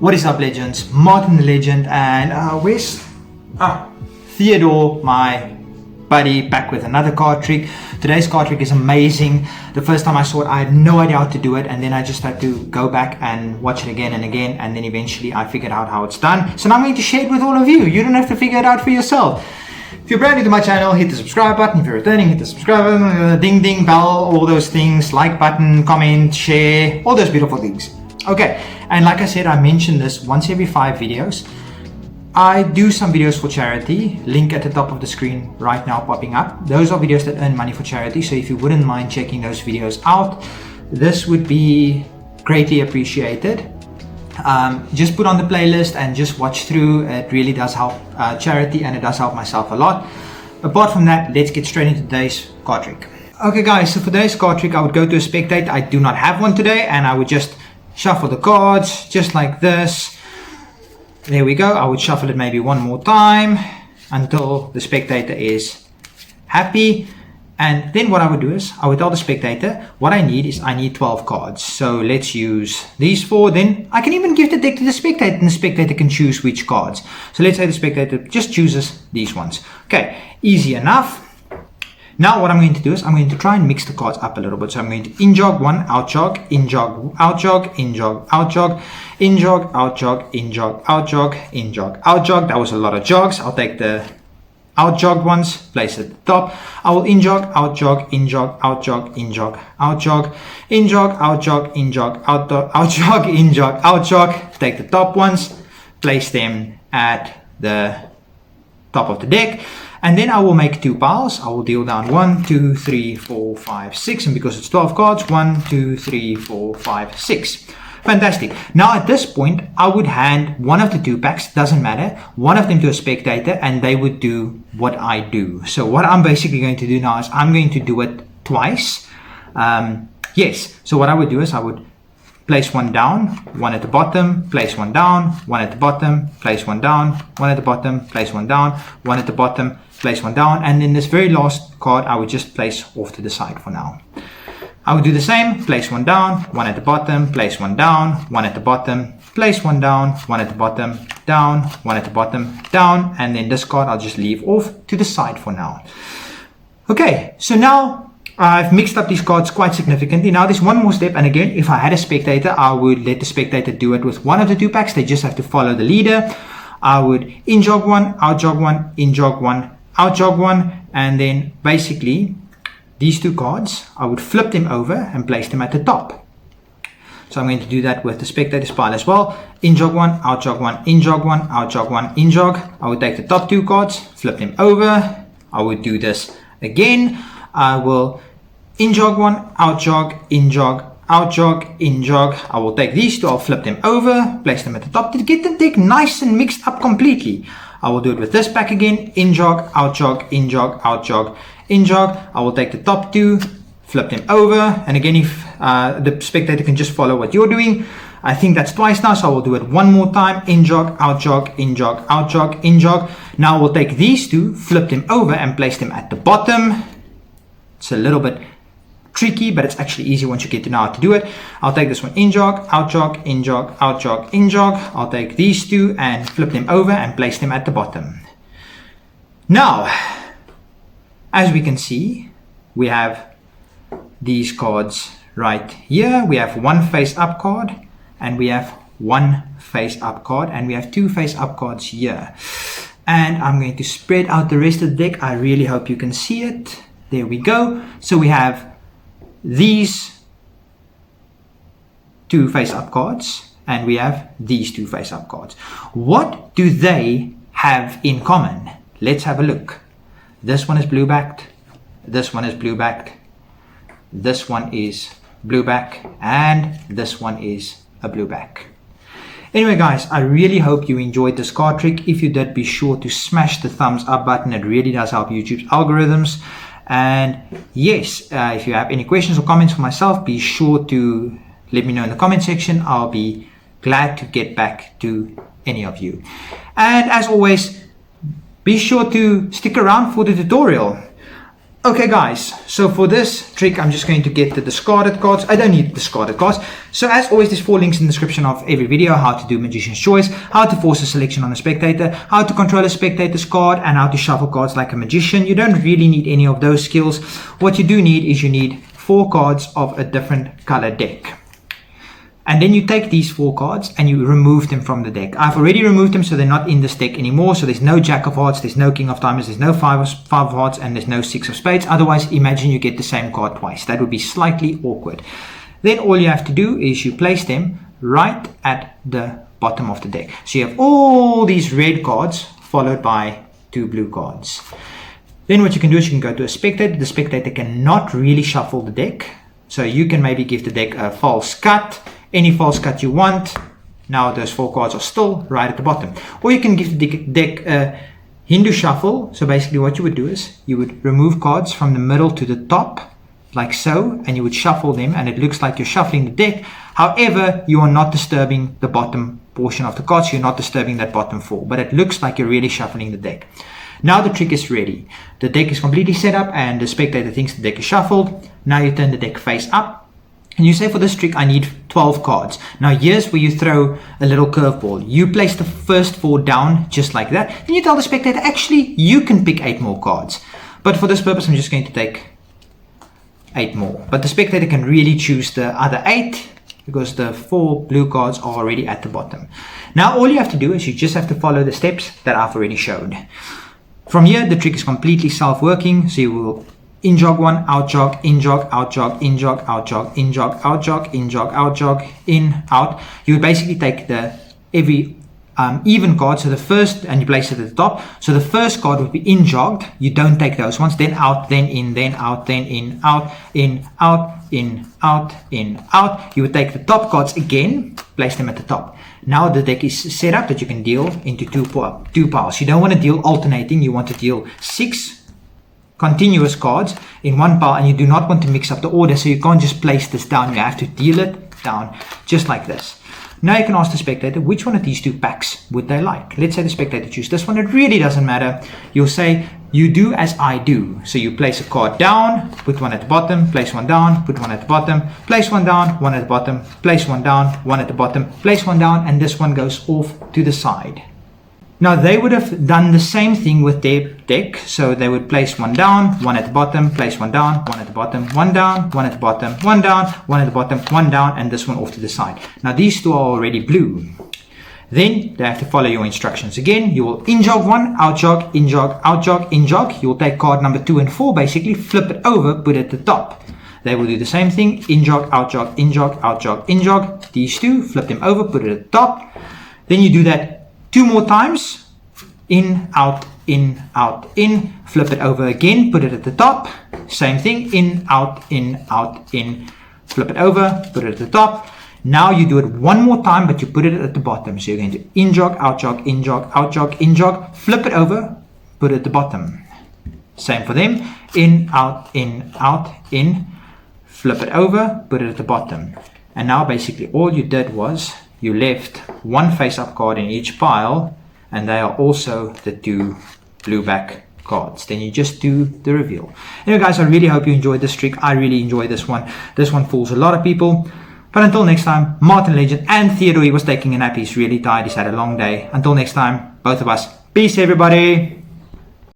What is up, legends? Martin the Legend, and where's Theodore, my buddy, back with another card trick. Today's card trick is amazing. The first time I saw it, I had no idea how to do it, and then I just had to go back and watch it again and again, and then eventually I figured out how it's done. So now I'm going to share it with all of you. You don't have to figure it out for yourself. If you're brand new to my channel, hit the subscribe button. If you're returning, hit the subscribe button, ding ding bell, all those things, like button, comment, share, all those beautiful things. Okay, and like I said, I mentioned this once every 5 videos. I do some videos for charity, link at the top of the screen right now popping up. Those are videos that earn money for charity, so if you wouldn't mind checking those videos out, this would be greatly appreciated. Just put on the playlist and just watch through. It really does help charity, and it does help myself a lot. Apart from that, let's get straight into today's card trick. Okay guys, so for today's card trick, I would go to a spectator. I do not have one today, and I would just shuffle the cards just like this. There we go. I would shuffle it maybe one more time until the spectator is happy. And then what I would do is I would tell the spectator what I need is I need 12 cards. So let's use these 4. Then I can even give the deck to the spectator, and the spectator can choose which cards. So let's say the spectator just chooses these ones. Okay, easy enough. Now what I'm going to do is I'm going to try and mix the cards up a little bit. So I'm going to in jog 1, out jog, in jog, out jog, in jog, out jog, in jog, out jog, in jog, out jog, in jog, out jog. That was a lot of jogs. I'll take the out jogged ones, place it at the top. I will in jog, out jog, in jog, out jog, in jog, out jog, in jog, out jog, in jog, out jog, in jog, out jog. Take the top ones, place them at the top of the deck. And then I will make 2 piles. I will deal down 1, 2, 3, 4, 5, 6. And because it's 12 cards, 1, 2, 3, 4, 5, 6. Fantastic. Now at this point, I would hand one of the 2 packs, doesn't matter, one of them to a spectator, and they would do what I do. So what I'm basically going to do now is I'm going to do it twice. Yes. So what I would do is I would place one down, one at the bottom, place one down, one at the bottom, place one down, one at the bottom, place one down, one at the bottom, place one down, and then this very last card I would just place off to the side for now. I would do the same, place one down, one at the bottom, place one down, one at the bottom, place one down, one at the bottom, down, one at the bottom, down, and then this card I'll just leave off to the side for now. Okay, so now I've mixed up these cards quite significantly. Now there's one more step, and again, if I had a spectator, I would let the spectator do it with one of the 2 packs. They just have to follow the leader. I would in jog 1, out jog 1, in jog 1, out jog 1, and then basically these 2 cards, I would flip them over and place them at the top. So I'm going to do that with the spectator's pile as well. In jog 1, out jog 1, in jog 1, out jog 1, in jog. I would take the top 2 cards, flip them over. I would do this again. I will in jog 1, out jog, in jog, out jog, in jog. I will take these 2, I'll flip them over, place them at the top to get the deck nice and mixed up completely. I will do it with this pack again. In jog, out jog, in jog, out jog, in jog. I will take the top 2, flip them over, and again, if the spectator can just follow what you're doing. I think that's twice now, so I will do it one more time. In jog, out jog, in jog, out jog, in jog. Now we'll take these 2, flip them over, and place them at the bottom. It's a little bit tricky, but it's actually easy once you get to know how to do it. I'll take this one, in jog, out jog, in jog, out jog, in jog. I'll take these 2 and flip them over and place them at the bottom. Now, as we can see, we have these cards right here. We have 1 face up card, and we have 1 face up card, and we have 2 face up cards here. And I'm going to spread out the rest of the deck. I really hope you can see it. There we go. So we have these 2 face up cards, and we have these 2 face up cards. What do they have in common? Let's have a look. This one is blue backed, this one is blue backed, this one is blue back, and this one is a blue back. Anyway guys, I really hope you enjoyed this card trick. If you did, be sure to smash the thumbs up button. It really does help YouTube's algorithms. And yes, if you have any questions or comments for myself, be sure to let me know in the comment section. I'll be glad to get back to any of you. And as always, be sure to stick around for the tutorial. Okay guys, so for this trick I'm just going to get the discarded cards. I don't need discarded cards. So as always, there's 4 links in the description of every video: how to do Magician's Choice, how to force a selection on a spectator, how to control a spectator's card, and how to shuffle cards like a magician. You don't really need any of those skills. What you do need is you need 4 cards of a different color deck. And then you take these 4 cards and you remove them from the deck. I've already removed them, so they're not in this deck anymore. So there's no Jack of Hearts, there's no King of Diamonds, there's no five of Hearts, and there's no 6 of Spades. Otherwise, imagine you get the same card twice. That would be slightly awkward. Then all you have to do is you place them right at the bottom of the deck. So you have all these red cards followed by 2 blue cards. Then what you can do is you can go to a spectator. The spectator cannot really shuffle the deck. So you can maybe give the deck a false cut. Any false cut you want. Now those 4 cards are still right at the bottom. Or you can give the deck a Hindu shuffle. So basically what you would do is you would remove cards from the middle to the top, like so, and you would shuffle them, and it looks like you're shuffling the deck. However, you are not disturbing the bottom portion of the cards. You're not disturbing that bottom 4, but it looks like you're really shuffling the deck. Now the trick is ready. The deck is completely set up and the spectator thinks the deck is shuffled. Now you turn the deck face up. And you say, for this trick I need 12 cards. Now here's where you throw a little curveball. You place the first 4 down just like that. And you tell the spectator, actually you can pick 8 more cards. But for this purpose I'm just going to take 8 more. But the spectator can really choose the other 8 because the 4 blue cards are already at the bottom. Now all you have to do is you just have to follow the steps that I've already showed. From here the trick is completely self-working. So you will in jog 1, out jog, in jog, out jog, in jog, out jog, in jog, out jog, in jog, out jog, in, out. You would basically take the every even card, so the first, and you place it at the top. So the first card would be in jogged. You don't take those ones. Then out, then in, then out, then in, out, in, out, in, out, in, out. You would take the top cards again, place them at the top. Now the deck is set up that you can deal into two piles. You don't want to deal alternating. You want to deal 6 continuous cards in one pile, and you do not want to mix up the order, so you can't just place this down. You have to deal it down just like this. Now you can ask the spectator which one of these 2 packs would they like. Let's say the spectator chooses this one. It really doesn't matter. You'll say, you do as I do. So you place a card down, put one at the bottom, place one down, put one at the bottom, place one down, one at the bottom, place one down, one at the bottom, place one down, and this one goes off to the side. Now they would have done the same thing with their deck. So they would place one down, one at the bottom, place one down, one at the bottom, one down, one at the bottom, one down, one at the bottom, one down, and this one off to the side. Now these 2 are already blue. Then they have to follow your instructions again. You will in jog 1, out jog, in jog, out jog, in jog. You will take card number 2 and 4, basically flip it over, put it at the top. They will do the same thing, in jog, out jog, in jog, out jog, in jog. These 2, flip them over, put it at the top. Then you do that 2 more times, in, out, in, flip it over again, put it at the top, same thing, in, out, in, flip it over, put it at the top. Now you do it 1 more time, but you put it at the bottom. So you're going to in jog, out jog, in jog, out jog, in jog, flip it over, put it at the bottom. Same for them, in, flip it over, put it at the bottom. And now basically all you did was you left 1 face-up card in each pile, and they are also the 2 blue back cards. Then you just do the reveal. Anyway guys, I really hope you enjoyed this trick. I really enjoyed this one. This one fools a lot of people. But until next time, Martin Legend and Theodore, he was taking a nap. He's really tired. He's had a long day. Until next time, both of us. Peace everybody.